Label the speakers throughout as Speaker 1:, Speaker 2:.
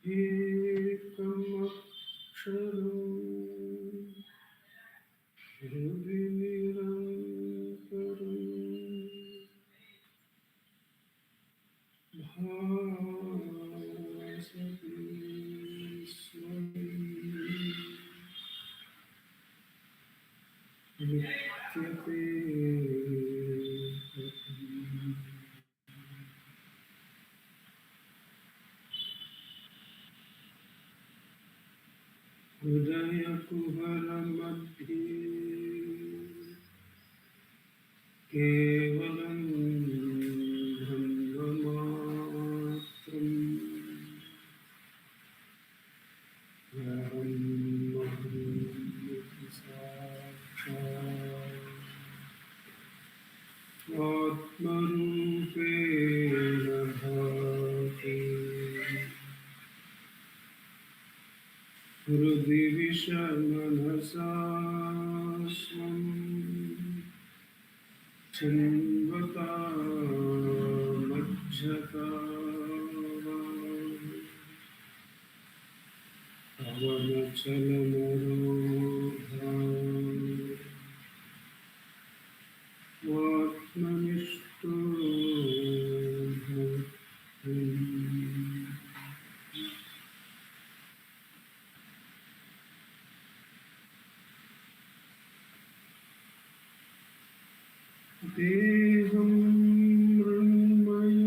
Speaker 1: एकमक्षरम् हृदि निरन्तरम् भासते स्वयं नित्यते हृदयकुहरमध्ये केवलं ब्रह्ममात्रम् ब्रह्महृदि साक्षात् आत्मरूपेण भाति हृदि विषमनसा स्वम् चिन्वता मज्जता पवनचलनरोधा आत्मनिष्ठो देहं मृण्मय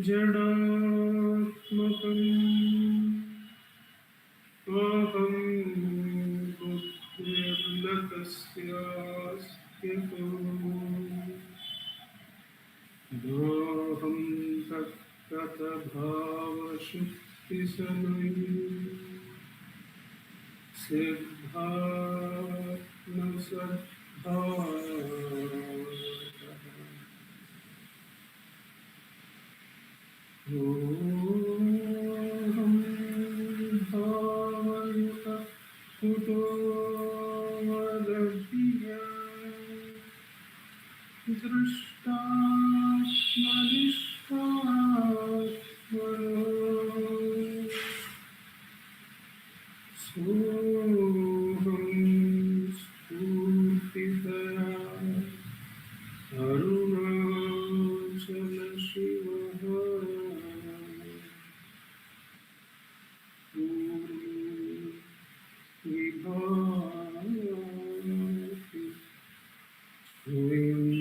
Speaker 1: जडात्मकम् अहं बुद्धिर्लकस्यास्त्यतो नाहं तत्तभावशुद्धिसमये सिद्धात्मसद्भावः ओहं भावयुतः कुतो वदभिया दृष्टात्मनिष्ठात्मनो सोऽहं स्फूर्तितया अरुणाचल शिवः विभाति स्वयम्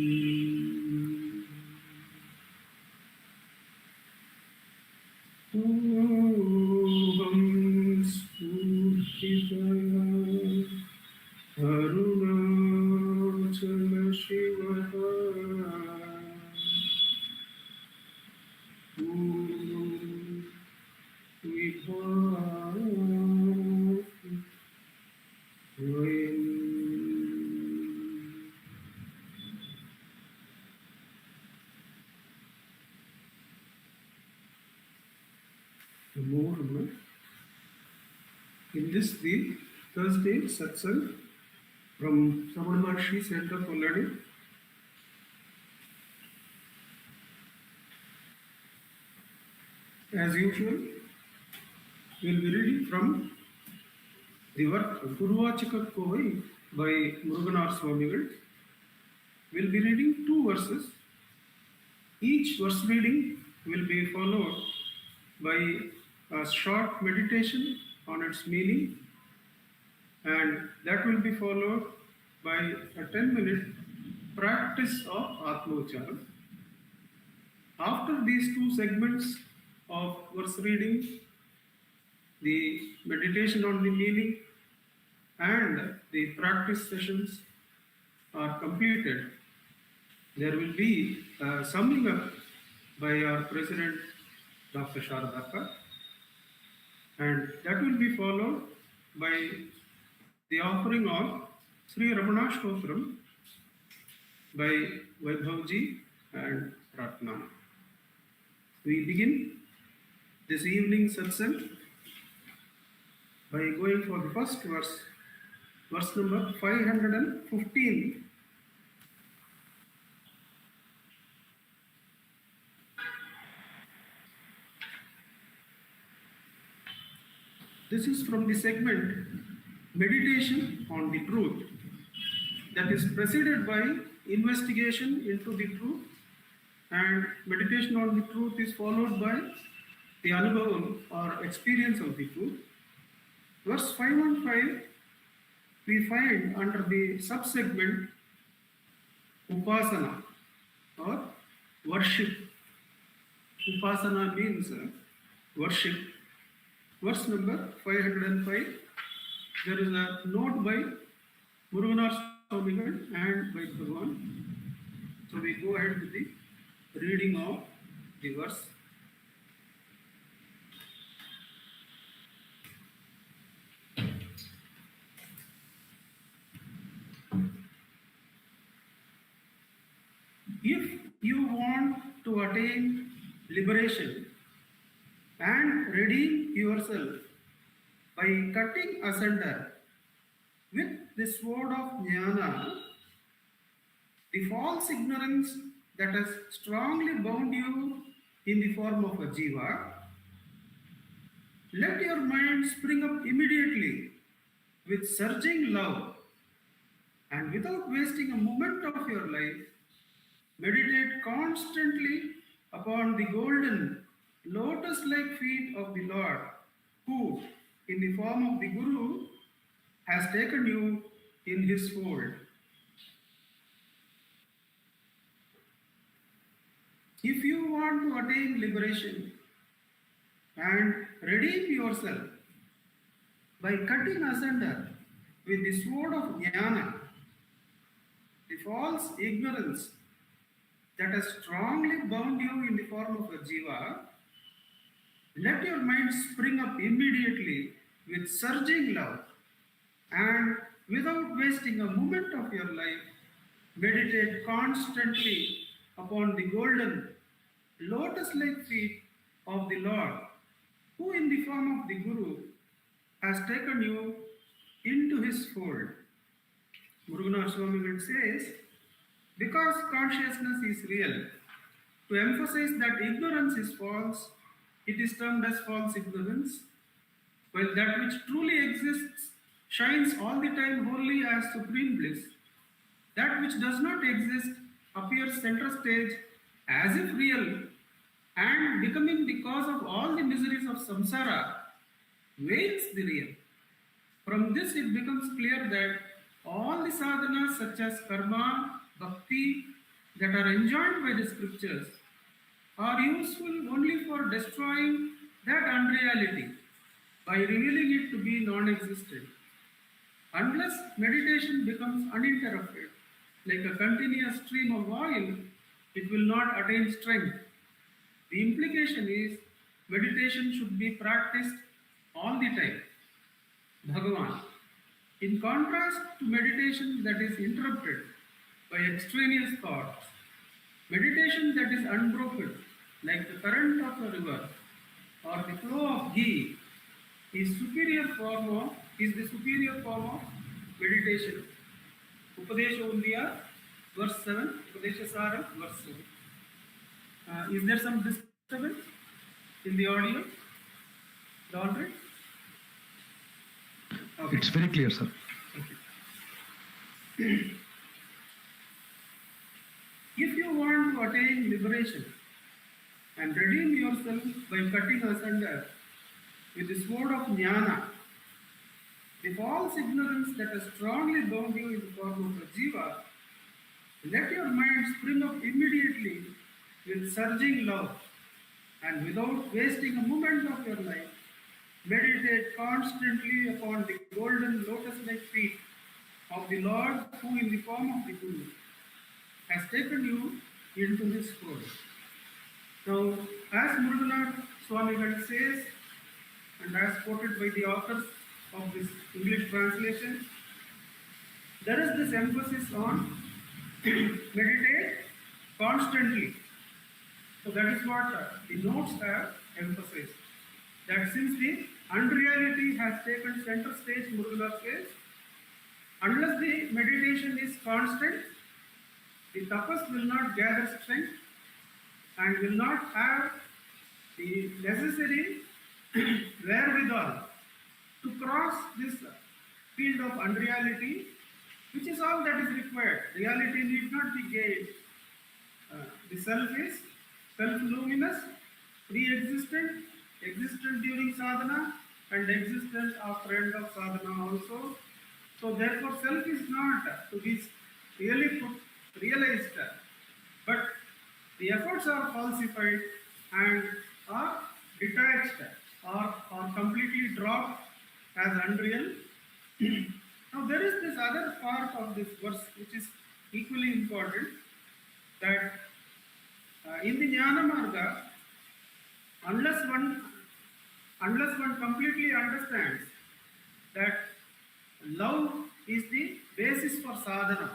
Speaker 1: ओहं स्फूर्तितया अरुणाचल शिवः विभाति स्वयम् more in this the Thursday Satsangh from Ramanacentre Center Bengaluru. As usual, we will be reading from the work Guruvachika Kovai by Muruganar Swamigal. We will be reading 2 verses. Each verse reading will be followed by a short meditation on its meaning, and that will be followed by a 10-minute practice of Atma-Ucharan. After these 2 segments of verse reading, the meditation on the meaning and the practice sessions are completed, there will be a summing up by our President Dr. Sharadaka, and that will be followed by the offering of Sri Ramanastotram by Vaibhavji and Ratna. We begin this evening satsang by going for the first verse, verse number 515. This is from the segment Meditation on the Truth, that is preceded by investigation into the truth, and meditation on the truth is followed by the anubhavam or experience of the truth. Verse 515 we find under the subsegment Upasana or worship. Upasana means worship. Verse number 505, there is a note by Muruganar Swamigal and by Bhagavan. So we go ahead with the reading of the verse. If you want to attain liberation and redeem yourself by cutting asunder with the sword of jnana the false ignorance that has strongly bound you in the form of a jiva, let your mind spring up immediately with surging love, and without wasting a moment of your life, meditate constantly upon the golden lotus-like feet of the Lord, who, in the form of the Guru, has taken you in his fold. If you want to attain liberation and redeem yourself by cutting asunder with the sword of jnana the false ignorance that has strongly bound you in the form of a jiva, let your mind spring up immediately with surging love, and without wasting a moment of your life, meditate constantly upon the golden lotus-like feet of the Lord, who in the form of the Guru has taken you into his fold. Muruganar Swamigal says, because consciousness is real, to emphasize that ignorance is false, it is termed as false ignorance, while that which truly exists shines all the time wholly as supreme bliss. That which does not exist appears center stage as if real, and becoming the cause of all the miseries of samsara, veils the real. From this it becomes clear that all the sadhanas such as karma, bhakti that are enjoined by the scriptures are useful only for destroying that unreality by revealing it to be non-existent. Unless meditation becomes uninterrupted, like a continuous stream of oil, it will not attain strength. The implication is meditation should be practiced all the time. Bhagavan. In contrast to meditation that is interrupted by extraneous thoughts, meditation that is unbroken, like the current of a river or the flow of ghee, is the superior form of meditation. Upadesha Undiya, verse 7, Upadesha Saram, verse 7. Is there some disturbance in the audio? All right? Okay.
Speaker 2: It's very clear, sir.
Speaker 1: Okay. If you want to attain liberation and redeem yourself by cutting asunder with the sword of jnana the false ignorance that has strongly bound you in the form of a jiva, let your mind spring up immediately with surging love, and without wasting a moment of your life, meditate constantly upon the golden lotus-like feet of the Lord, who in the form of the Guru has taken you into his fold. Now, as Muruganar Swamigal says, and as quoted by the authors of this English translation, there is this emphasis on meditate constantly. So that is what the notes have emphasized. That since the unreality has taken center stage, Muruganar says, unless the meditation is constant, the tapas will not gather strength and will not have the necessary wherewithal to cross this field of unreality, which is all that is required. Reality need not be gained. The self is self-luminous, pre-existent, existent during sadhana, and existent after end of sadhana also. So therefore self is not to be really realized, but the efforts are falsified and are detached or completely dropped as unreal. Now there is this other part of this verse which is equally important, that in the Jnana Marga, unless one completely understands that love is the basis for sadhana,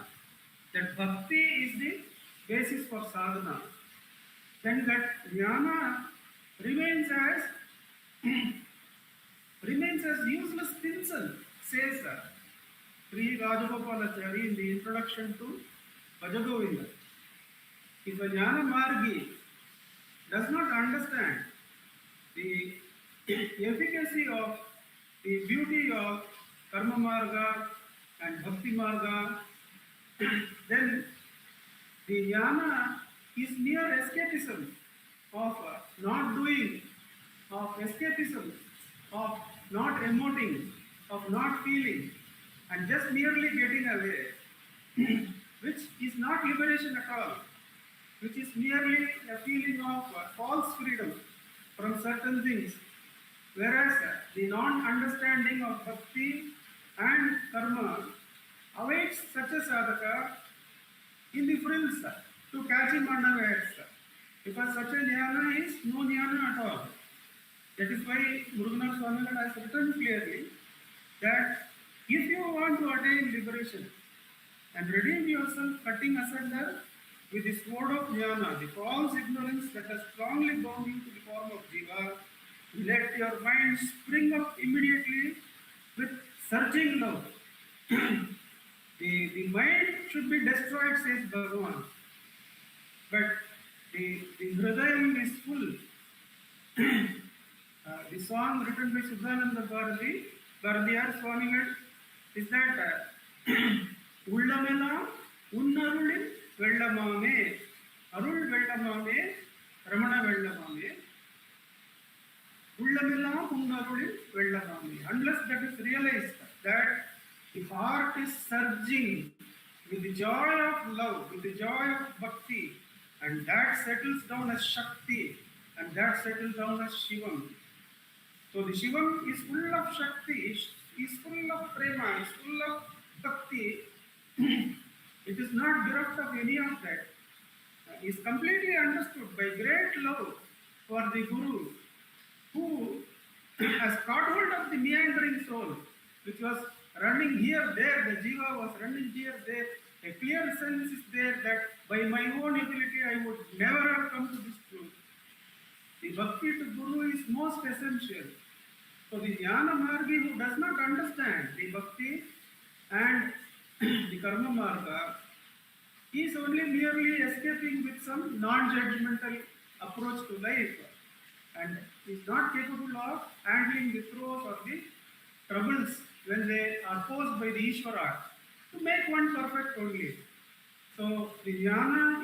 Speaker 1: that bhakti is the basis for sadhana, then that jnana remains as useless tinsel, says Sri Rajagopalachari in the introduction to Bhajagovinda. If a jnana margi does not understand the efficacy of the beauty of karma marga and bhakti marga, then the jnana is mere escapism of not doing, of escapism, of not emoting, of not feeling, and just merely getting away, which is not liberation at all, which is merely a feeling of false freedom from certain things. Whereas the non-understanding of bhakti and karma awaits such a sadhaka in the frills to catch him unawares, because such a jnana is no jnana at all. That is why Muruganar Swamigal has written clearly that if you want to attain liberation and redeem yourself cutting asunder with the sword of jnana, the false ignorance that has strongly bound you to the form of jiva, let your mind spring up immediately with surging love. The mind should be destroyed, says Bhagavan. But the hridayam is full. The song written by Subhananda Bharadiyar Swamigal is that Ullamela Unnarulil Vellamame, Arul Vellamame, Ramana Vellamame, Ullamela Unnarulil Vellamame. Unless that is realized, that the heart is surging with the joy of love, with the joy of bhakti, and that settles down as Shakti, and that settles down as Shivam. So the Shivam is full of Shakti, is full of Prema, is full of Bhakti. It is not bereft of any of that. Is completely understood by great love for the Guru, who has caught hold of the meandering soul, which was running here, there, the jiva was running here, there. A clear sense is there that by my own ability I would never have come to this truth. The bhakti to Guru is most essential. So the jnana margi who does not understand the bhakti and the karma marga, he is only merely escaping with some non-judgmental approach to life, and is not capable of handling the throes or the troubles when they are posed by the Ishvara to make one perfect only. So the jnana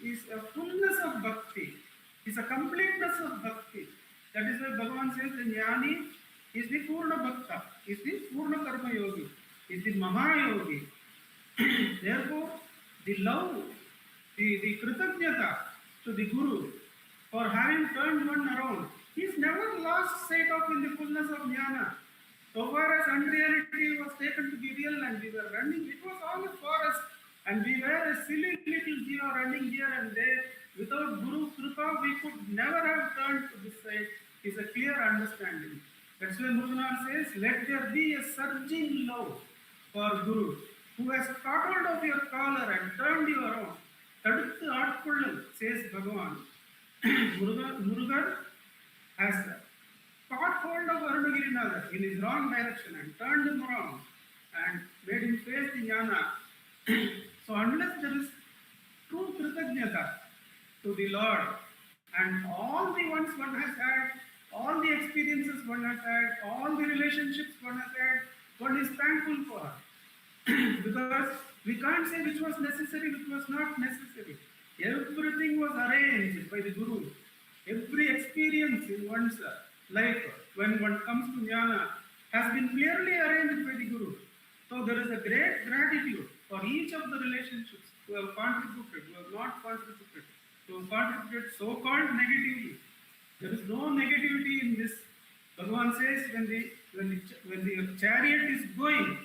Speaker 1: is a fullness of bhakti, is a completeness of bhakti. That is why Bhagavan says the jnani is the Purna Bhakta, is the Purna Karma Yogi, is the Mahayogi. Therefore, the love, the Kritanyata to the Guru for having turned one around, he is never lost sight of in the fullness of jnana. So far as unreality was taken to be real and we were running, it was all a forest, and we were a silly little jiva running here and there. Without Guru Kripa, we could never have turned to this side. It is a clear understanding. That's why Muruganar says, let there be a surging love for Guru, who has caught hold of your collar and turned you around. Taduttu Aatkullal, says Bhagavan. Murugan has caught hold of Arunagirinathar in his wrong direction and turned him around and made him face the jnana. So unless there is true Kritanyata to the Lord, and all the ones one has had All the experiences one has had, all the relationships one has had, one is thankful for. Because we can't say which was necessary, which was not necessary. Everything was arranged by the Guru. Every experience in one's life, when one comes to jnana, has been clearly arranged by the Guru. So there is a great gratitude for each of the relationships who have contributed, who have not contributed, who have contributed so-called negatively. There is no negativity in this. Bhagavan says when the chariot is going,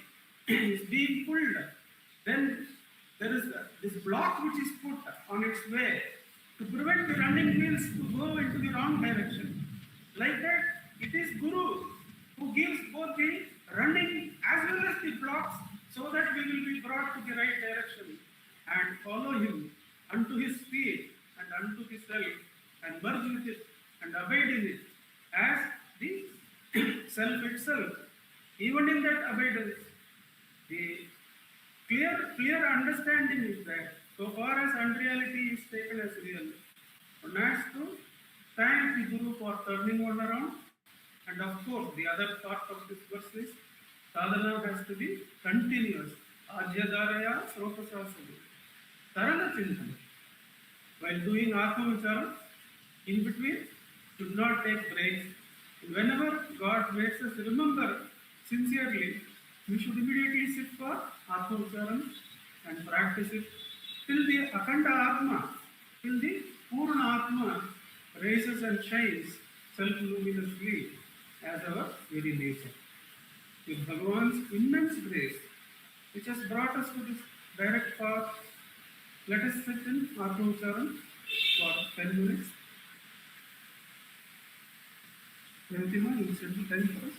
Speaker 1: is being pulled, then there is this block which is put on its way to prevent the running wheels to go into the wrong direction. Like that, it is Guru who gives both the running as well as the blocks so that we will be brought to the right direction and follow him unto his feet and unto his self and merge with it and abide in it as the self itself. Even in that abidance, the clear understanding is that so far as unreality is taken as real, one has to thank the Guru for turning one around. And of course, the other part of this verse is sadhana has to be continuous. Ajyadaraya sropasasana. Tarana chintana. While doing Atma Vichara, in between, should not take breaks. Whenever God makes us remember sincerely, we should immediately sit for Atma Vicharam and practice it till the Akhanda Atma, till the Purna Atma rises and shines self-luminously as our very nature. With Bhagavan's immense grace, which has brought us to this direct path, let us sit in Atma Vicharam for 10 minutes. Revathi, you will set the time for us.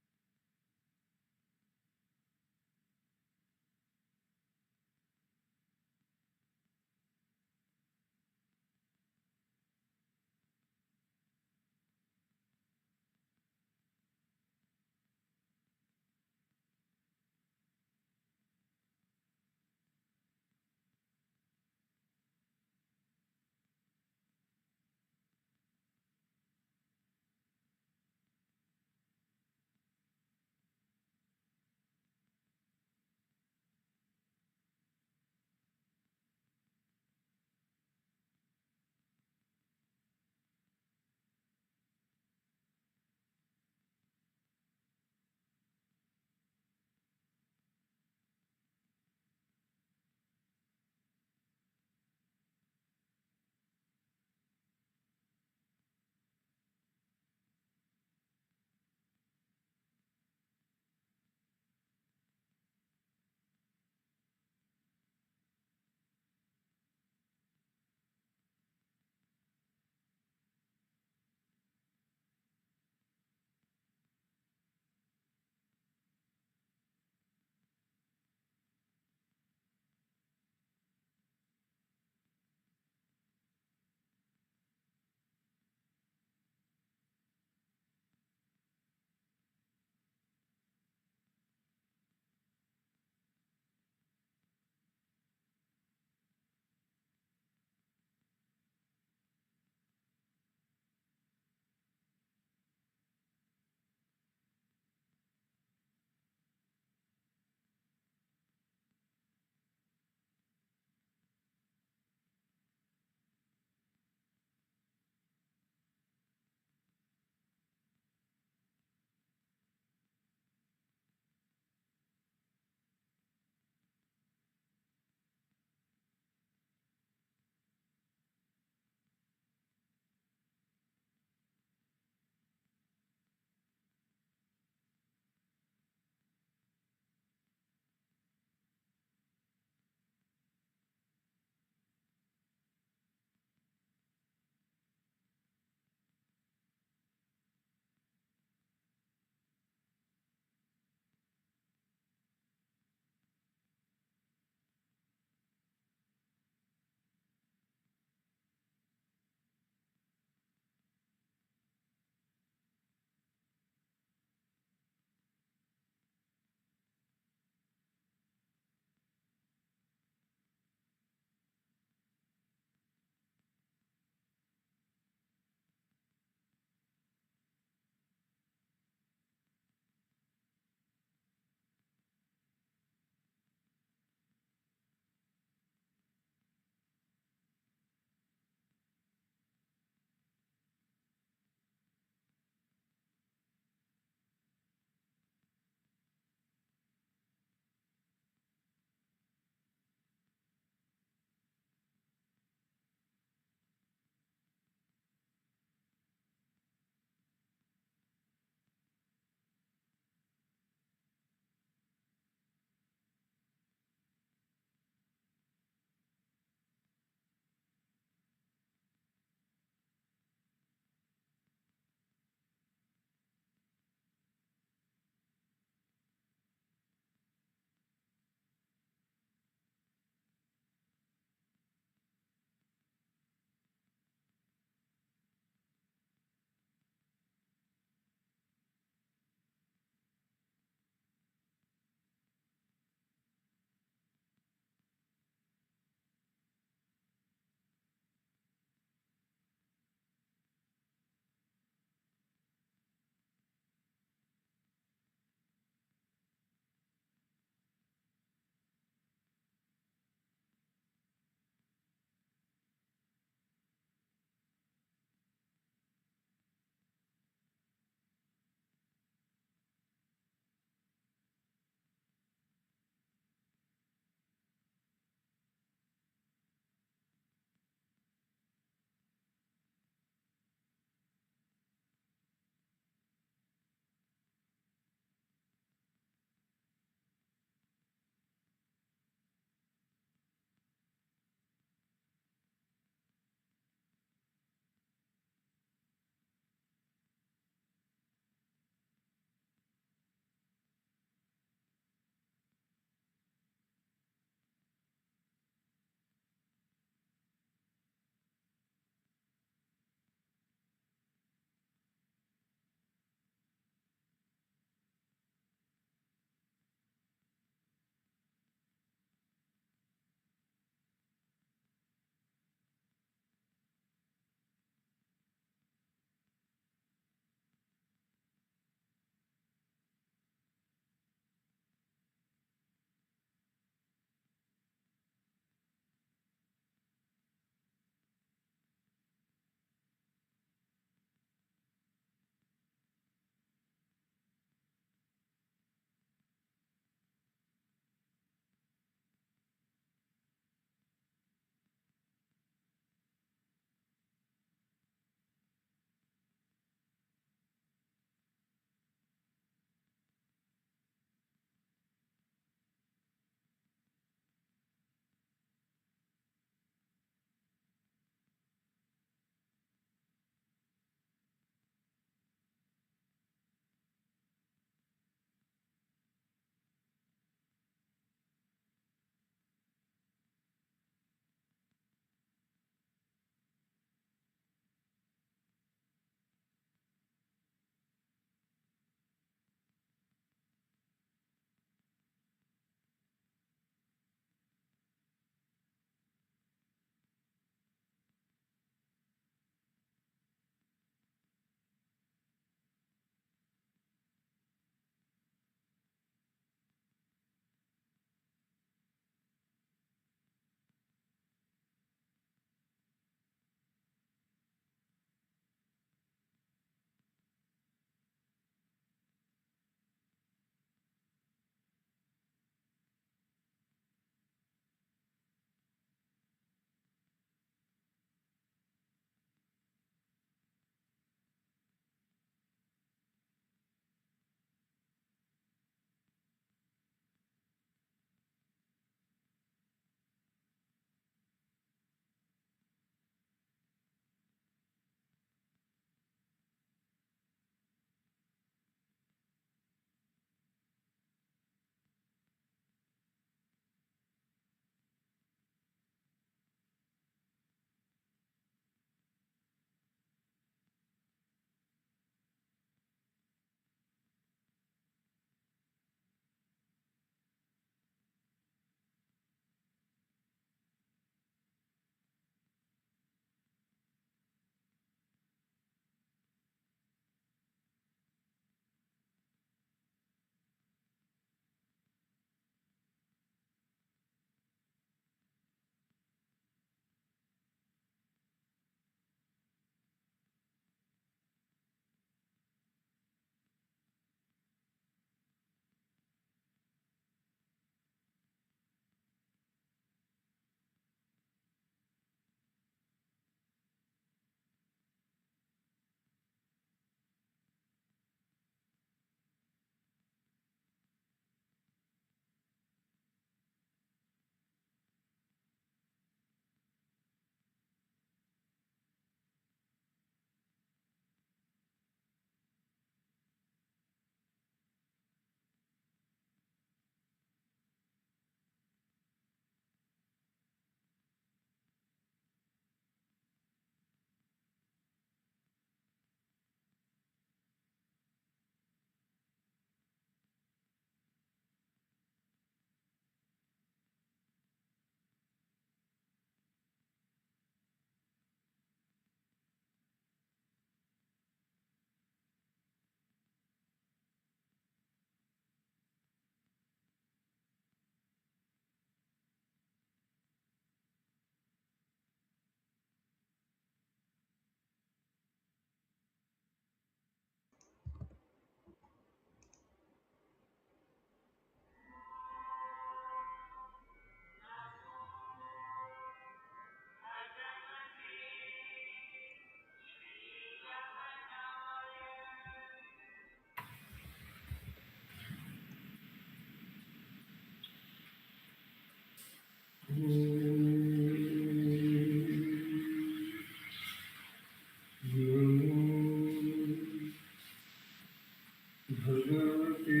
Speaker 1: Bhagavate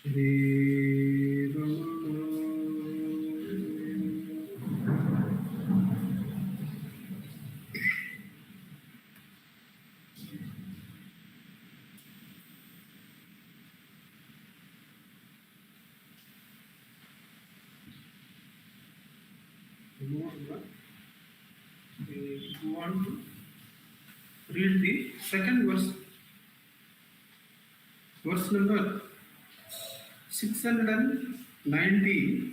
Speaker 1: Shri Ramana. We go on to read the second verse, verse number 690.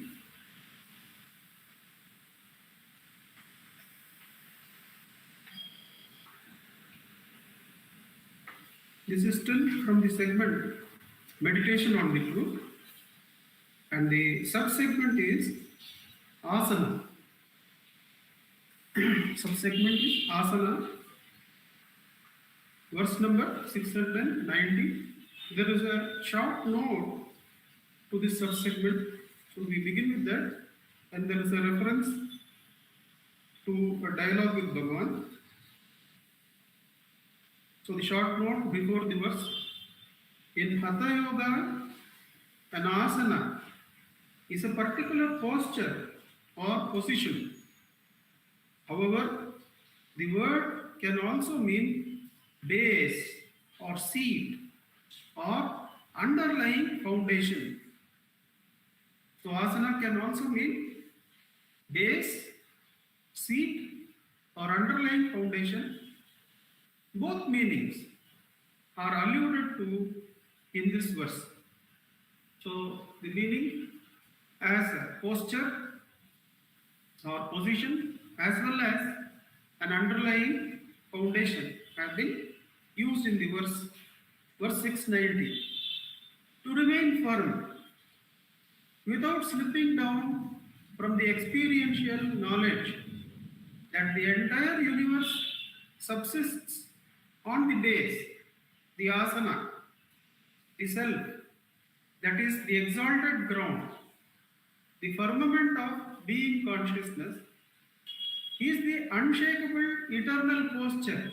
Speaker 1: This is still from the segment Meditation on the Truth, and the subsegment is Asana. Subsegment is Asana, verse number 690. There is a short note to this subsegment, so we begin with that, and there is a reference to a dialogue with Bhagavan. So the short note before the verse: in Hatha Yoga, an asana is a particular posture or position. However, the word can also mean base or seat or underlying foundation. So asana can also mean base, seat or underlying foundation. Both meanings are alluded to in this verse. So the meaning as a posture or position as well as an underlying foundation have been used in the verse 690. To remain firm without slipping down from the experiential knowledge that the entire universe subsists on the base, the asana, the self, that is the exalted ground, the firmament of being consciousness, is the unshakable eternal posture,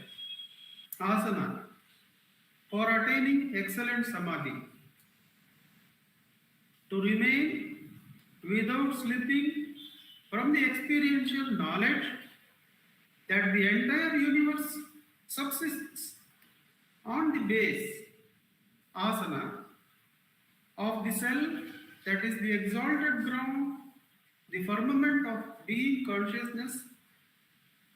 Speaker 1: asana, for attaining excellent samadhi. To remain without slipping from the experiential knowledge that the entire universe subsists on the base, asana, of the self, that is the exalted ground, the firmament of being consciousness,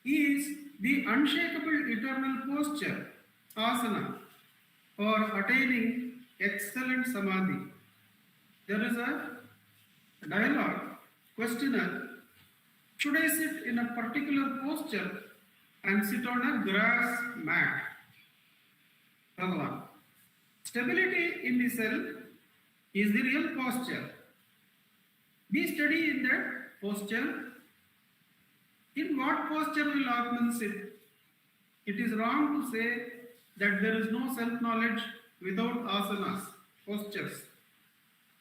Speaker 1: is the unshakable eternal posture, asana, for attaining excellent samadhi. There is a dialogue, questioner: should I sit in a particular posture and sit on a grass mat? Bhagavan: stability in the self is the real posture. Be steady in that posture. In what posture will Atman sit? It is wrong to say that there is no self-knowledge without asanas, postures.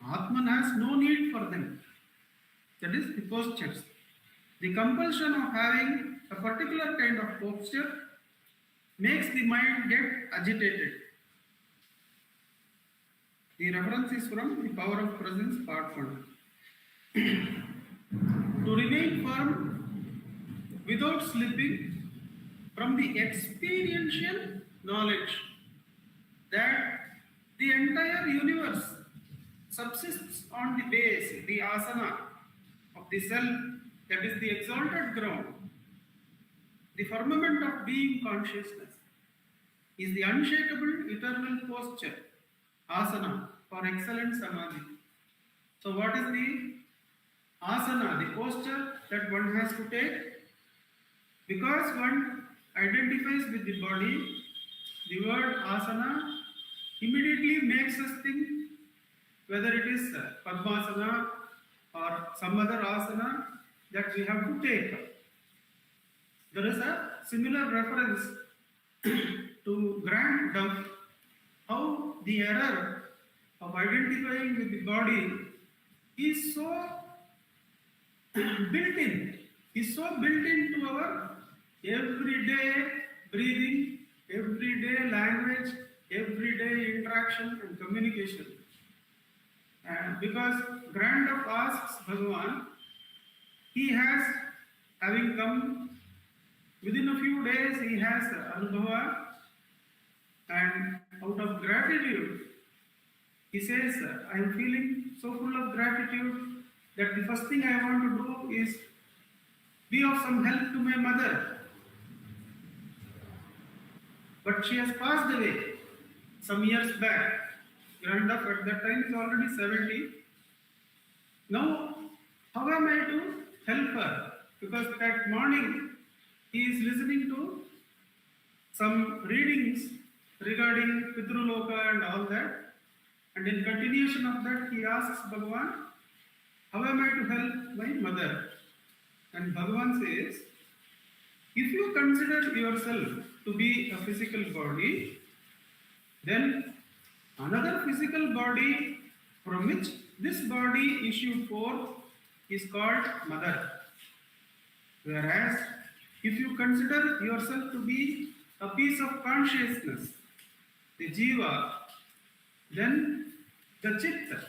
Speaker 1: Atman has no need for them. That is the postures. The compulsion of having a particular kind of posture makes the mind get agitated. The reference is from The Power of Presence, Part 1. To remain firm without slipping from the experiential knowledge that the entire universe subsists on the base, the asana of the self, that is the exalted ground, the firmament of being consciousness, is the unshakable eternal posture, asana, for excellent samadhi. So what is the asana, the posture that one has to take? Because one identifies with the body, the word asana immediately makes us think whether it is Padmasana or some other asana that we have to take. There is a similar reference to Grant Duff, how the error of identifying with the body is so built in. Is so built into our everyday breathing, everyday language, everyday interaction and communication. Because Grandaf asks Bhagavan, he has, having come within a few days, he has Anubhava, and out of gratitude, he says, I am feeling so full of gratitude that the first thing I want to do is be of some help to my mother. But she has passed away some years back. Grandaf at that time is already 70. Now, how am I to help her? Because that morning he is listening to some readings regarding Pitruloka and all that. And in continuation of that, he asks Bhagavan, how am I to help my mother? And Bhagavan says, if you consider yourself to be a physical body, then another physical body from which this body issued forth is called mother. Whereas, if you consider yourself to be a piece of consciousness, the jiva, then the chitta,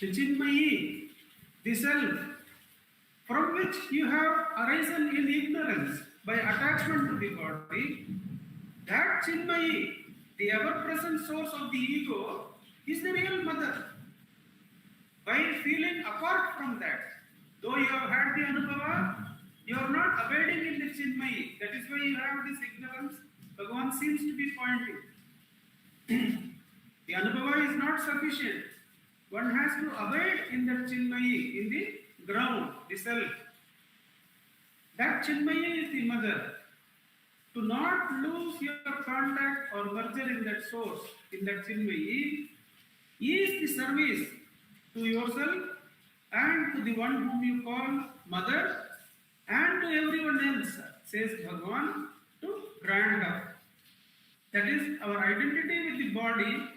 Speaker 1: the chinmayi, the self, from which you have arisen in ignorance by attachment to the body, that chinmayi, the ever-present source of the ego, is the real mother. By feeling apart from that, though you have had the anubhava, you are not abiding in the chinmayi. That is why you have this ignorance. Bhagavan seems to be pointing. The anubhava is not sufficient. One has to abide in that chinmayi, in the ground, the self. That chinmayi is the mother. To not lose your contact or merger in that source, in that chinmayi, is the service to yourself and to the one whom you call mother and to everyone else, says Bhagavan to Grandaf. That is, our identity with the body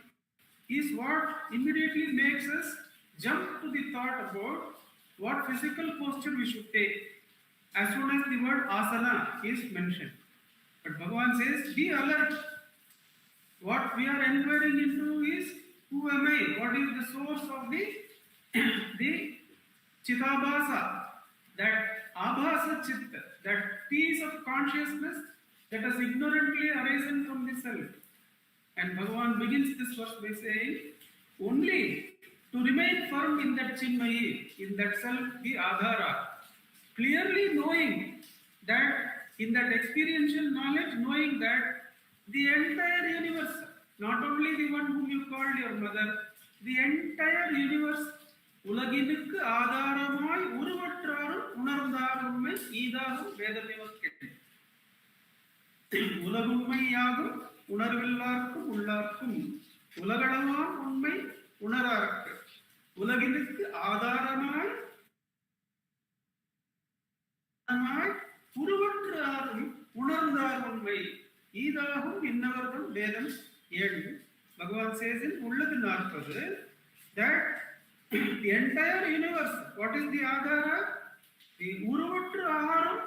Speaker 1: is what immediately makes us jump to the thought about what physical posture we should take as soon as the word asana is mentioned. But Bhagavan says, be alert. What we are inquiring into is, who am I? What is the source of the chitabhasa, that abhasa chitta, that piece of consciousness that has ignorantly arisen from the self. And Bhagavan begins this verse by saying, only to remain firm in that chinmayi, in that self, the adhara, clearly knowing that, in that experiential knowledge, knowing that the entire universe, not only the one whom you called your mother, the entire universe, உலகினுக்கு ஆதாரமாய் உருவற்றாரும் உணர்ந்தார் உண்மை ஈதாகும் வேதமேவ கேட்டு உலகுண்மையாகும் உணர்வில்லார்க்கும் உள்ளார்க்கும் உலகளவான் உண்மை உணரார்க்கு உலகினுக்கு ஆதாரமாய் உருவற்று ஆறும் உணர்ந்தார் உண்மை ஈதாகும் இன்னவர்தம் வேதம் 7. Bhagavan says in உள்ளது 40 that the entire universe, what is the adhara? The uruvatru aharam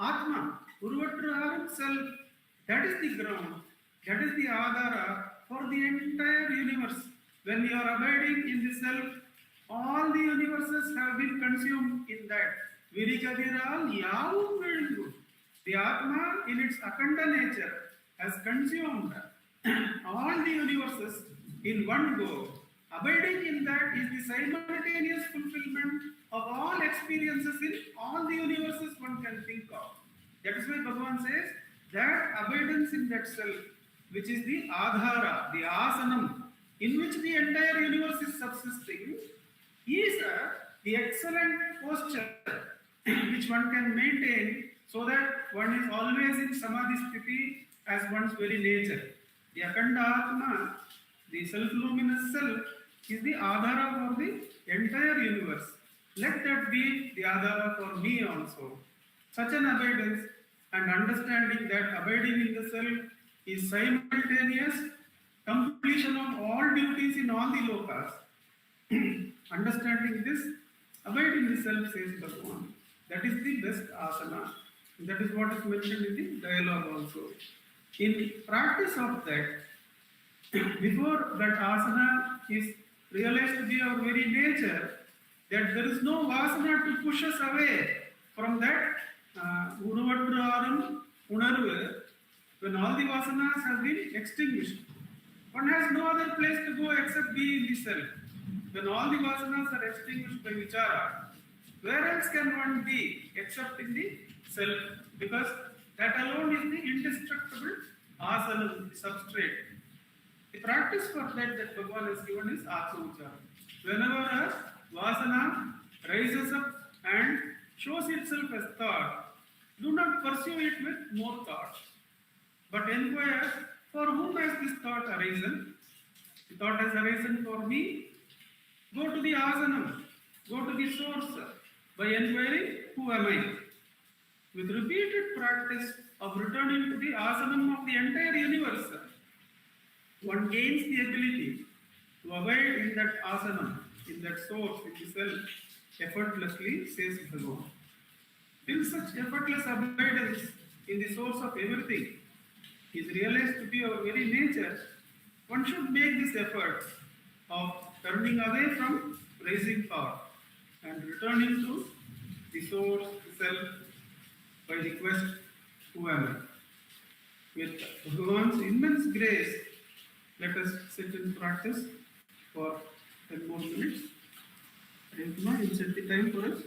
Speaker 1: atma, uruvatru aharam self, that is the ground, that is the adhara for the entire universe. When you are abiding in the self, all the universes have been consumed in that. Virikadiral yavum viringu. The atma in its akhanda nature has consumed all the universes in one go. Abiding in that is the simultaneous fulfillment of all experiences in all the universes one can think of. That is why Bhagavan says that abidance in that self, which is the adhara, the asanam, in which the entire universe is subsisting, is the excellent posture which one can maintain so that one is always in samadhi sthiti as one's very nature. The akhanda atma, the self-luminous self, is the adhara for the entire universe. Let that be the adhara for me also. Such an abidance and understanding that abiding in the self is simultaneous completion of all duties in all the lokas Understanding this, abide in the self, says Bhagavan. That is the best asana. That is what is mentioned in the dialogue also. In practice of that, before that asana is realized to be our very nature, that there is no vasana to push us away from that uruvatru unarvu, when all the vasanas have been extinguished. One has no other place to go except be in the self. When all the vasanas are extinguished by vichara, where else can one be except in the self? Because that alone is the indestructible asana, the substrate. The practice for that Bhagavan has given is Atma-Vichara. Whenever a vasana rises up and shows itself as thought, do not pursue it with more thoughts, but inquire, for whom has this thought arisen? The thought has arisen for me. Go to the asanam, go to the source by inquiring, who am I? With repeated practice of returning to the asanam of the entire universe, one gains the ability to abide in that asana, in that source, in the self, effortlessly, says Bhagavan. Till such effortless abidance in the source of everything is realized to be our very nature, one should make this effort of turning away from raising thought and returning to the source, the self, by the quest, who am I? With Bhagavan's immense grace, let us sit in practice for 10 more minutes. Ramana, you set the time for us.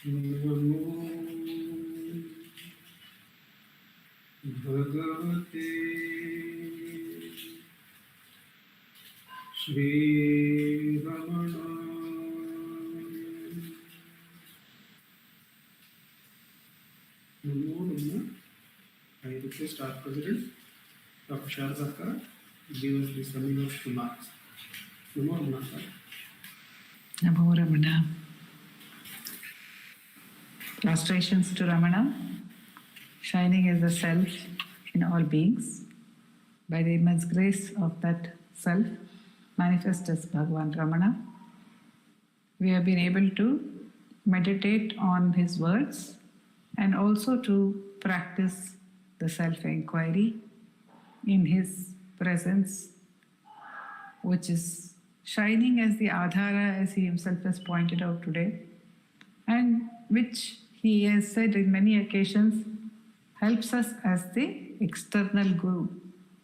Speaker 1: Namo Bhagavate Shri Ramana. Namo Ramana. I request our President, Dr. Sharda, give us the summing of remarks. Namo Ramana.
Speaker 2: Namo Ramana. Prostrations to Ramana, shining as the self in all beings. By the immense grace of that self, manifest as Bhagavan Ramana, we have been able to meditate on his words and also to practice the self-inquiry in his presence, which is shining as the Adhara, as he himself has pointed out today, and which he has said in many occasions helps us as the external guru,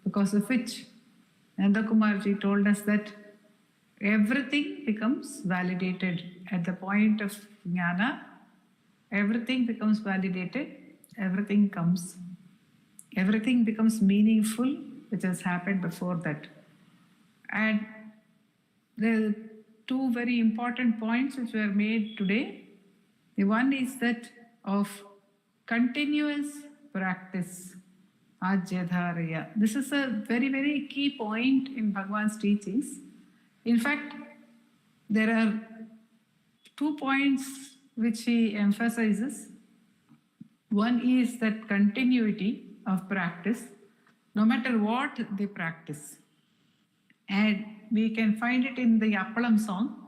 Speaker 2: because of which Nandakumar ji told us that everything becomes validated at the point of jnana. Everything becomes validated, everything becomes meaningful, which has happened before that. And there are two very important points which were made today. The one is that of continuous practice, ajyadharaya. This is a very, very key point in Bhagavan's teachings. In fact, there are 2 points which he emphasizes. One is that continuity of practice, no matter what they practice. And we can find it in the Appalam song,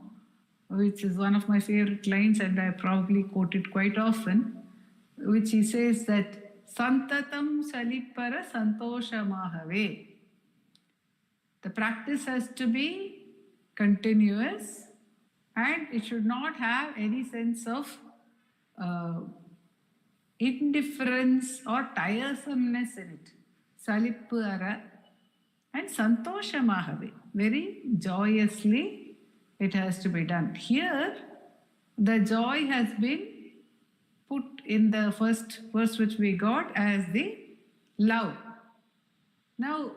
Speaker 2: which is one of my favorite lines, and I probably quote it quite often, which he says that Santatam Salipara Santoshamahave. The practice has to be continuous and it should not have any sense of indifference or tiresomeness in it. Salipara and Santoshamahave. Very joyously it has to be done. Here, the joy has been put in the first verse which we got as the love. Now,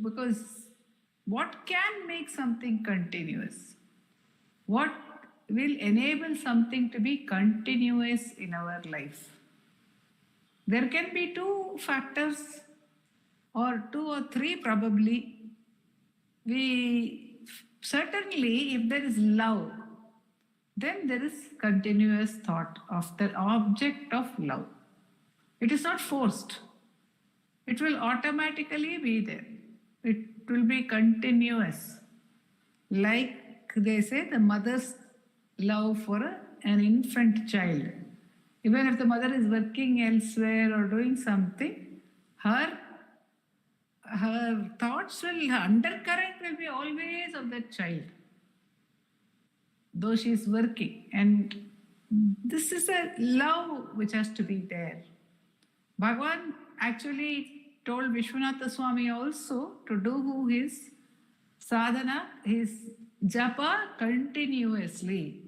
Speaker 2: because what can make something continuous? What will enable something to be continuous in our life? There can be 2 factors or 2 or 3 probably. Certainly, if there is love, then there is continuous thought of the object of love. It is not forced. It will automatically be there. It will be continuous. Like they say, the mother's love for an infant child. Even if the mother is working elsewhere or doing something, her thoughts her undercurrent will be always of that child, though she is working. And this is a love which has to be there. Bhagavan actually told Vishwanatha Swami also to do his sadhana, his japa continuously.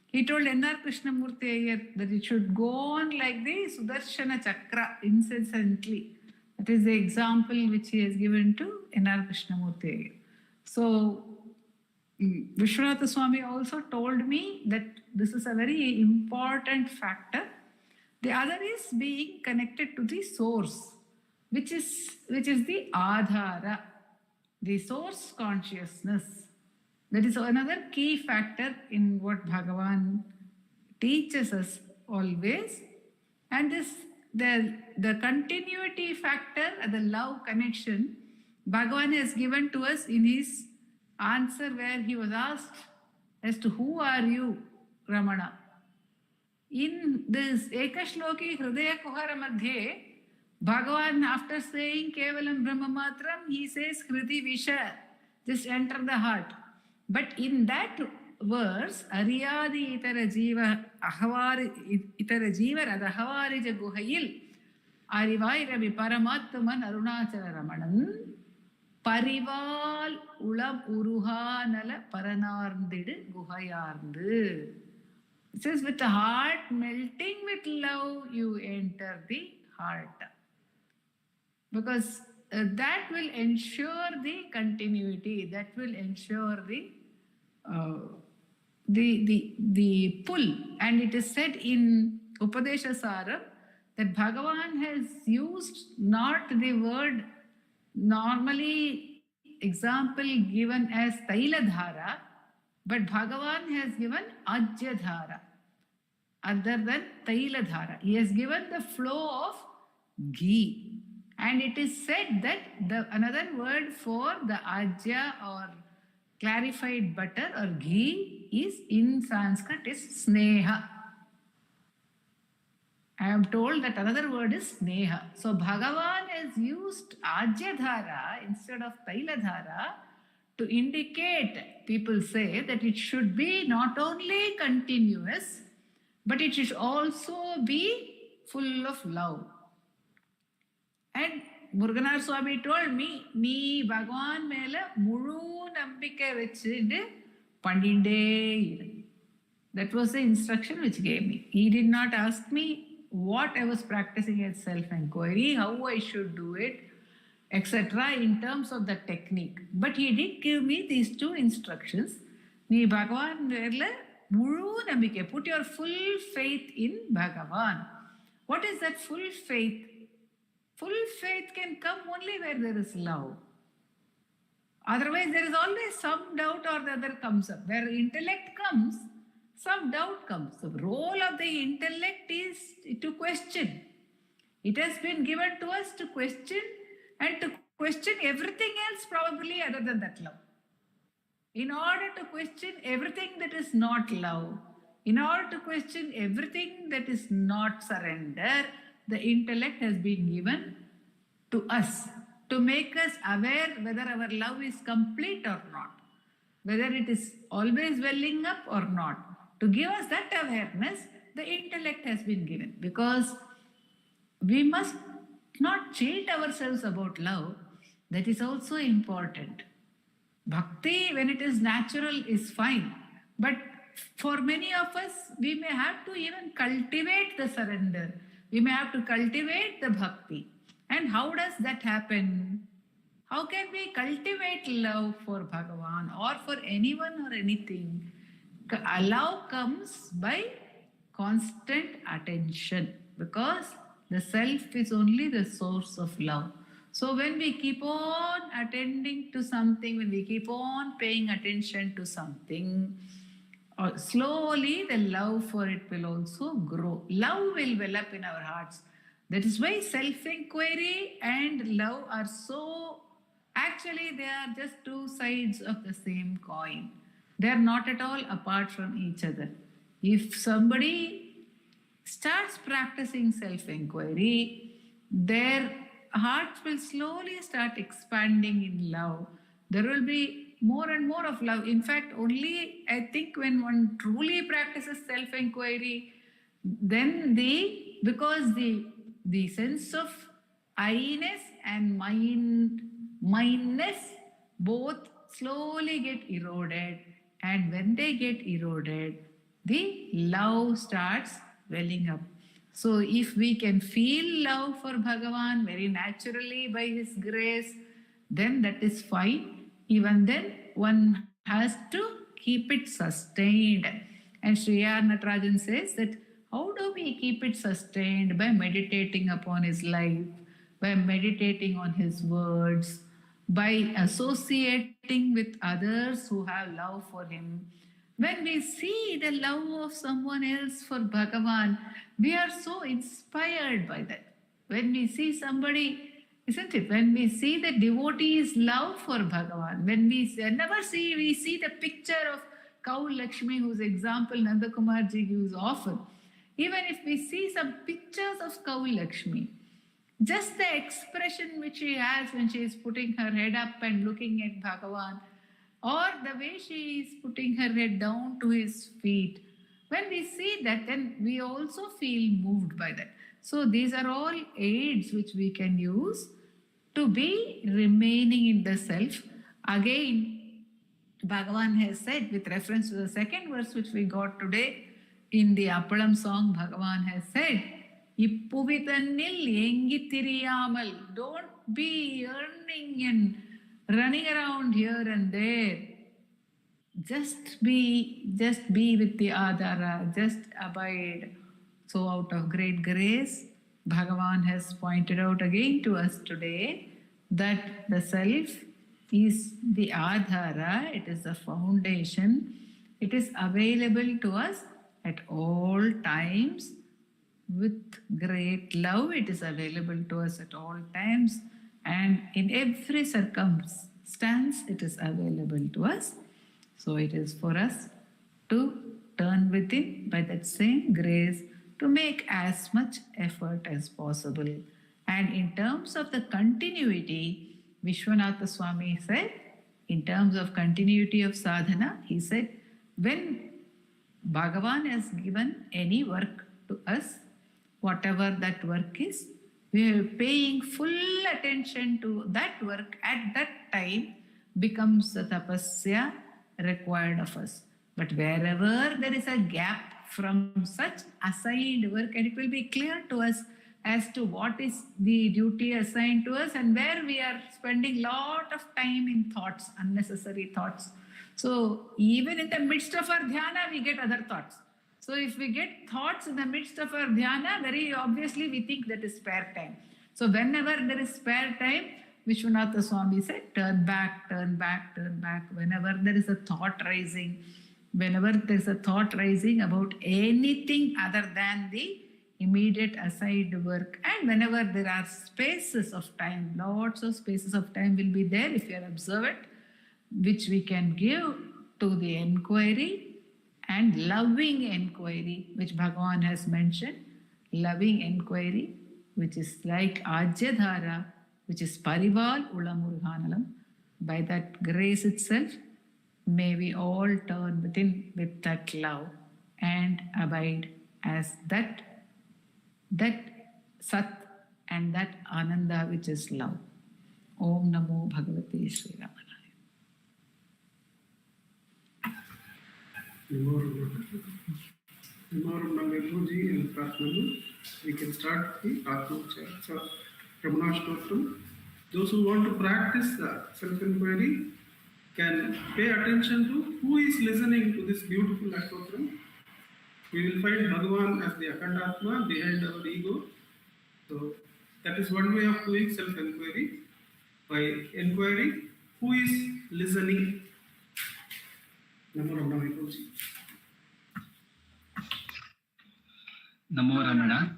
Speaker 2: He told N.R. Krishnamurti Iyer that it should go on like the Sudarshana Chakra incessantly. That is the example which he has given to N.R. Krishnamurti. So, Vishwanatha Swami also told me that this is a very important factor. The other is being connected to the source, which is the Adhara, the source consciousness. That is another key factor in what Bhagavan teaches us always. And this the continuity factor, the love connection, Bhagavan has given to us in his answer where he was asked as to who are you, Ramana. In this Ekashloki Hridaya Kuhara Madhye, Bhagavan, after saying Kevalam Brahma Matram, he says Kriti Visha, just enter the heart. But in that verse, Ariyadi Itara Jiva Radahavarija Guhayil, Arivai Ravi Paramatman Arunachala Ramanan, Parival Ulam Uruha Nala Paranarndidu Guhayarndu. It says, with the heart melting with love, you enter the heart. Because that will ensure the continuity, that will ensure uh, the pull. And it is said in Upadesha Saram that Bhagavan has used not the word normally example given as Tailadhara, but Bhagavan has given Ajyadhara other than Tailadhara. He has given the flow of ghee. And it is said that another word for the ajya or clarified butter or ghee is in Sanskrit is sneha. I am told that another word is sneha. So Bhagavan has used ajyadhara instead of tailadhara to indicate, people say that it should be not only continuous, but it should also be full of love. And Muruganar Swami told me, Nee Bhagavan Mela Muru Nambike Vechinde Pandinde. That was the instruction which gave me. He did not ask me what I was practicing as self-inquiry, how I should do it, etc. in terms of the technique. But he did give me these two instructions. Nee Bhagavan Mela Muru Nambike. Put your full faith in Bhagavan. What is that full faith? Full faith can come only where there is love. Otherwise, there is always some doubt or the other comes up. Where intellect comes, some doubt comes. The role of the intellect is to question. It has been given to us to question and to question everything else probably other than that love. In order to question everything that is not love, in order to question everything that is not surrender, the intellect has been given to us to make us aware whether our love is complete or not, whether it is always welling up or not. To give us that awareness, the intellect has been given, because we must not cheat ourselves about love. That is also important. Bhakti, when it is natural, is fine. But for many of us, we may have to even cultivate the surrender. We may have to cultivate the bhakti. And how does that happen? How can we cultivate love for Bhagavan or for anyone or anything? Love comes by constant attention, because the self is only the source of love. So when we keep on attending to something, when we keep on paying attention to something, slowly the love for it will also grow. Love will well up in our hearts. That is why self-inquiry and love are so, actually they are just two sides of the same coin. They are not at all apart from each other. If somebody starts practicing self-inquiry, their hearts will slowly start expanding in love. There will be more and more of love. In fact, only I think when one truly practices self-inquiry, then because the sense of I-ness and mindness both slowly get eroded. And when they get eroded, the love starts welling up. So if we can feel love for Bhagavan very naturally by His grace, then that is fine. Even then, one has to keep it sustained. And Sriyar Natarajan says that how do we keep it sustained? By meditating upon His life, by meditating on His words, by associating with others who have love for Him. When we see the love of someone else for Bhagavan, we are so inspired by that. When we see somebody, isn't it? When we see the devotee's love for Bhagavan, we see the picture of Cow Lakshmi, whose example Nandakumar ji gives often. Even if we see some pictures of Cow Lakshmi, just the expression which she has when she is putting her head up and looking at Bhagavan, or the way she is putting her head down to his feet, when we see that, then we also feel moved by that. So these are all aids which we can use to be remaining in the self. Again, Bhagavan has said, with reference to the second verse which we got today, in the Appalam song, Bhagavan has said, Ippuvitannil engithiriyamal. Don't be yearning and running around here and there. Just be with the Adhara, just abide. So out of great grace, Bhagavan has pointed out again to us today that the self is the Adhara, it is the foundation, it is available to us at all times with great love. It is available to us at all times, and in every circumstance it is available to us. So it is for us to turn within by that same grace to make as much effort as possible. And in terms of the continuity, Vishwanatha Swami said, in terms of continuity of sadhana, he said, when Bhagavan has given any work to us, whatever that work is, we are paying full attention to that work at that time becomes the tapasya required of us. But wherever there is a gap from such assigned work, and it will be clear to us as to what is the duty assigned to us and where we are spending lot of time in thoughts, unnecessary thoughts. So even in the midst of our dhyana, we get other thoughts. So if we get thoughts in the midst of our dhyana, very obviously we think that is spare time. So whenever there is spare time, Vishwanatha Swami said, turn back, turn back, turn back. Whenever there is a thought rising, whenever there is a thought rising about anything other than the immediate assigned work, and whenever there are spaces of time, lots of spaces of time will be there if you are observant, which we can give to the enquiry and loving enquiry, which Bhagavan has mentioned, loving enquiry, which is like Ajyadhara, which is Parival Ulamurghanalam. By that grace itself, may we all turn within with that love and abide as that Sat and that Ananda which is love. Om Namo Bhagavate Sri Ramanaya.
Speaker 1: Nandakumar and Pratnanu, we can start the Atmachar. So, Ramanashtotam. Those who want to practice self-inquiry can pay attention to who is listening to this beautiful Ashtotram. We will find Bhagavan as the Akhandatma behind our ego. So that is one way of doing self-inquiry. By inquiry, who is listening? Namo
Speaker 3: Ramana.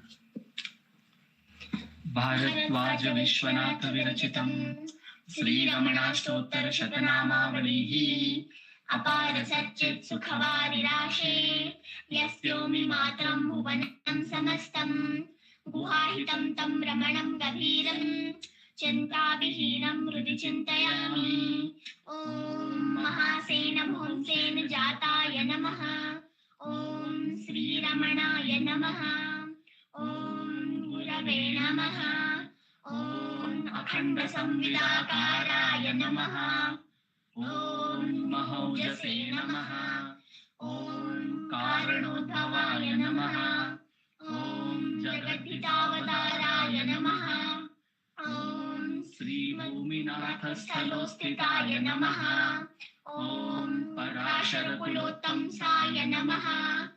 Speaker 3: Bharatwaja Vishwanatha Virachitam Sri Ramanashtottara Shatanamavalihi Apara Satchit Sukhavari Rashe Yasyomi Matram Bhuvanam Samastam Guhahitam Tam Ramanam Gaviram Chintavihinam Hrudi Chintayami Om Mahasena Bhumsena Jataya Namaha Om Sri Ramanaya Namaha Om Gurave Namaha Om Akhanda Samvidakaraya Namaha Om Mahaujase Namaha Om Karanodhavaya Namaha Om Jagadhitavatāraya Namaha Om Sri Bhuminatha Sthalostitaya Namaha Om Parashara Kulottamsaya Namaha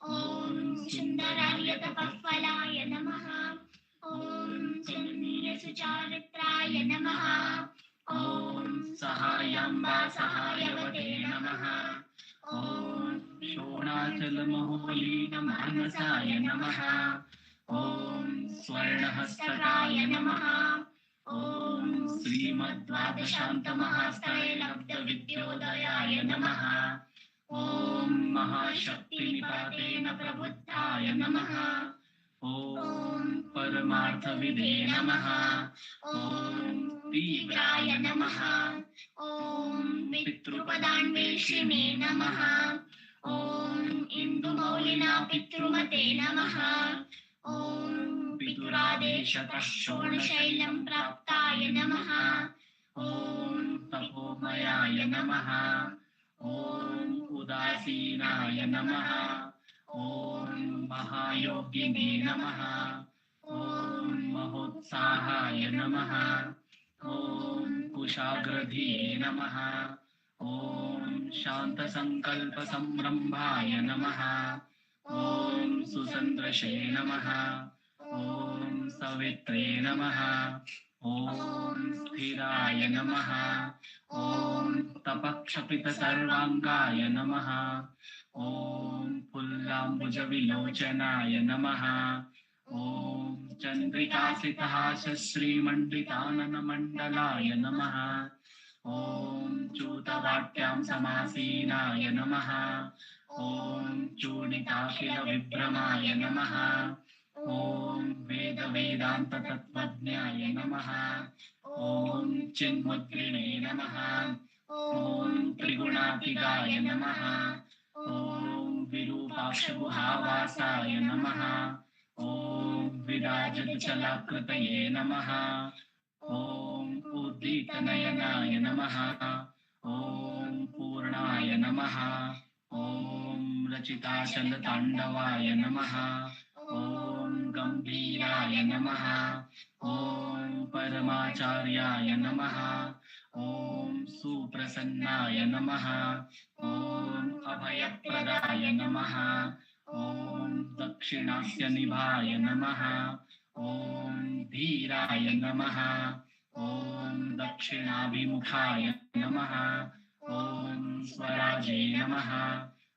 Speaker 3: Om Sundaraya Tapafalaya Namaha Om Jananiya Sucharitraya Namaha Om Sahayamba Sahayavate Namaha Om Shonachala Maholina Manasaya Namaha Om Swarnahastakaya Namaha Om Srimadvadashanta Mahastaya Labda Vidyodayaya Namaha Om Mahashakti Nipatena Prabuddhaya Namaha Om Paramartha Vide Namaha Om Tigraya Namaha Om Pitrupadanveshime Namaha Om Indumaulina Pitrumate Namaha Om Pituradeshata Shonashailam Praptaya Namaha Om Tapomayaya Namaha Om Udasinaya Namaha ॐ महायोगिने नमः। ॐ महोत्साहाय नमः। ॐ कुशाग्रधिये नमः। ॐ शान्तसङ्कल्पसम्रम्भाय नमः। ॐ सुसन्दृशे नमः। ॐ सवित्रे नमः। ॐ स्थिराय नमः। ॐ तपक्षपितसर्वाङ्गाय नमः। ॐ पुल्लाम्बुजविलोचनाय नमः। ॐ चन्द्रिकासितहासश्रीमण्डिताननमण्डलाय नमः। ॐ चूतवाट्यां समासीनाय नमः। ॐ चूडिताखिलविभ्रमाय नमः। ॐ वेदवेदान्ततत्त्वज्ञाय नमः। ॐ चिन्मुद्रिणे नमः। ॐ त्रिगुणातिगाय नमः। ॐ विरूपाक्षगुहावासाय नमः। ॐ विराजतचलाकृतये नमः। ॐ उद्दीतनयनाय नमः। ॐ पूर्णाय नमः। ॐ रचिताचलताण्डवाय नमः। ॐ गम्भीराय नमः। ॐ परमाचार्याय नमः। ॐ सुप्रसन्नाय नमः। ॐ अभयप्रदाय नमः। ॐ दक्षिणास्य निभाय नमः। ॐ धीराय नमः। ॐ दक्षिणाभिमुखाय नमः। ॐ स्वराजे नमः।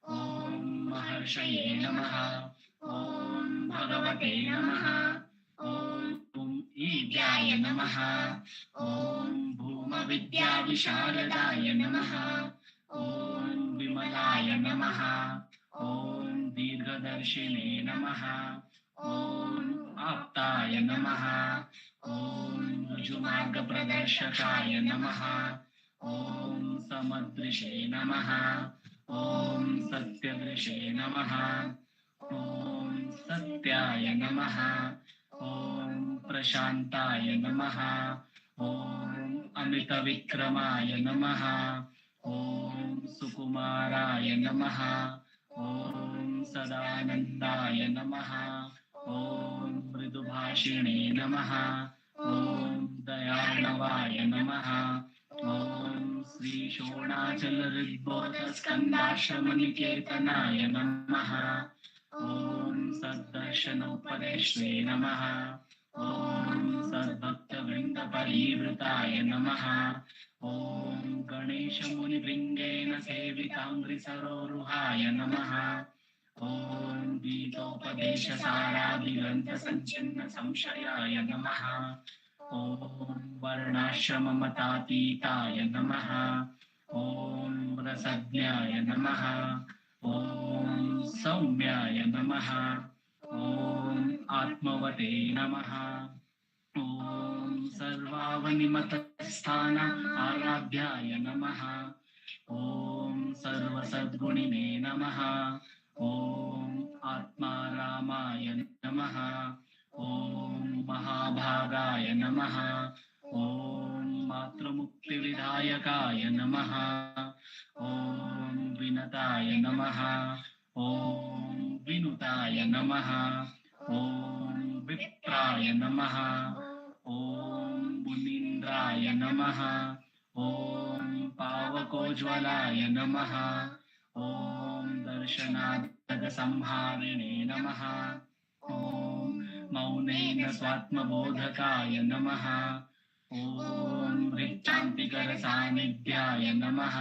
Speaker 3: ॐ महर्षये नमः। ॐ भगवते नमः। ॐ ईद्याय नमः। ॐ भूमविद्याविशारदाय नमः। ॐ विमलाय नमः। ॐ दीर्घदर्शिने नमः। ॐ आप्ताय नमः। ॐ ऋजुमार्गप्रदर्शकाय नमः। ॐ समदृशे नमः। ॐ सत्यदृशे नमः। ॐ सत्याय नमः। ॐ प्रशान्ताय नमः। ॐ अमितविक्रमाय नमः। ॐ सुकुमाराय नमः। ॐ सदानन्दाय नमः। ॐ मृदुभाषिणे नमः। ॐ दयार्णवाय नमः। ॐ श्रीशोणाचलहृद्बोधस्कन्दाश्रमनिकेतनाय नमः। ॐ सद्दर्शनोपदेष्टे नमः। ॐ सद्भक्तवृन्दपरिवृताय नमः। ॐ गणेशमुनिभृङ्गेन सेविताङ्घ्रिसरोरुहाय नमः। ॐ गीतोपदेशसारादिग्रन्थसञ्चिन्न संशयाय नमः। ॐ वर्णाश्रममतातीताय नमः। ॐ रसज्ञाय नमः। ॐ सौम्याय नमः। ॐ आत्मवते नमः। ॐ सर्वावनिमतस्थान आराध्याय नमः। ॐ सर्वसद्गुणिने नमः। ॐ आत्मारामाय नमः। ॐ महाभागाय नमः। ॐ मातृमुक्तिविधायकाय नमः। ॐ विनताय नमः। ॐ विनुताय नमः। ॐ विप्राय नमः। ॐ मुनीन्द्राय नमः। ॐ पावकोज्ज्वलाय नमः। ॐ दर्शनादगसंहारिणे नमः। ॐ मौनेन स्वात्मबोधकाय नमः। ॐ मृच्छान्तिकरसान्निध्याय नमः।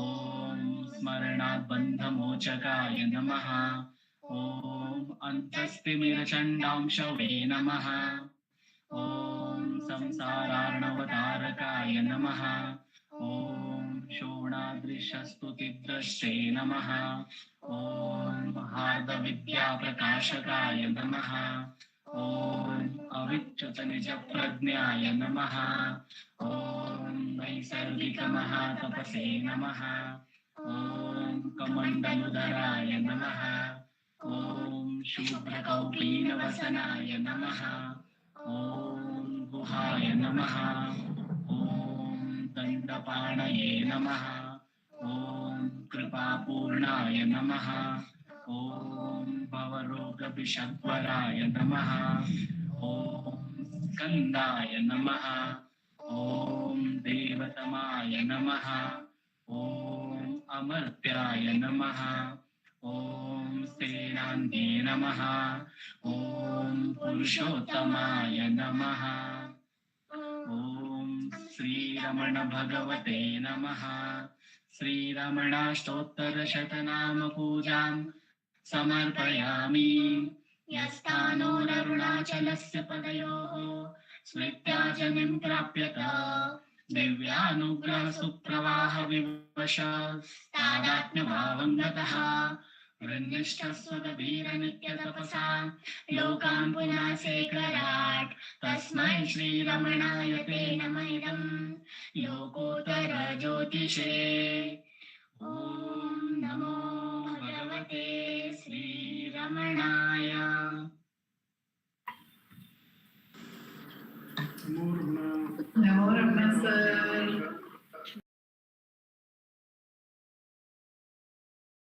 Speaker 3: ॐ स्मरणाद्बन्धमोचकाय नमः। ॐ अन्तस्तिमिरचण्डांशवे नमः। ॐ संसारार्णवतारकाय नमः। ॐ शोणादृशस्तुतिद्रष्टे नमः। ॐ हार्दविद्याप्रकाशकाय नमः। ॐ अविच्युतनिजप्रज्ञाय नमः। ॐ नैसर्गिकमहातपसे नमः। ॐ कमण्डलुधराय नमः। ॐ शूद्रकौपीनवसनाय नमः। ॐ गुहाय नमः। ॐ दण्डपाणये नमः। ॐ कृपापूर्णाय नमः। ॐ भवरोगविषग्वराय नमः। ॐ स्कन्दाय नमः। ॐ देवतमाय नमः। ॐ अमर्त्याय नमः। ॐ सेनान्ये नमः। ॐ पुरुषोत्तमाय नमः। ॐ श्रीरमण भगवते नमः। श्रीरमणाष्टोत्तरशतनाम पूजां समर्पयामि। यस्थानोररुणाचलस्य पदयोः स्मृत्याजनिं प्राप्यत दिव्यानुग्रह सुप्रवाह विवश तादात्म्यभावं गतः वृन्निष्ठस्वदधीरनित्यतपसा लोकान् पुनासेकराट् तस्मै श्रीरमणाय ते नमः इदं लोकोत्तर ज्योतिषे। ॐ नमो भगवते श्रीरमणाय।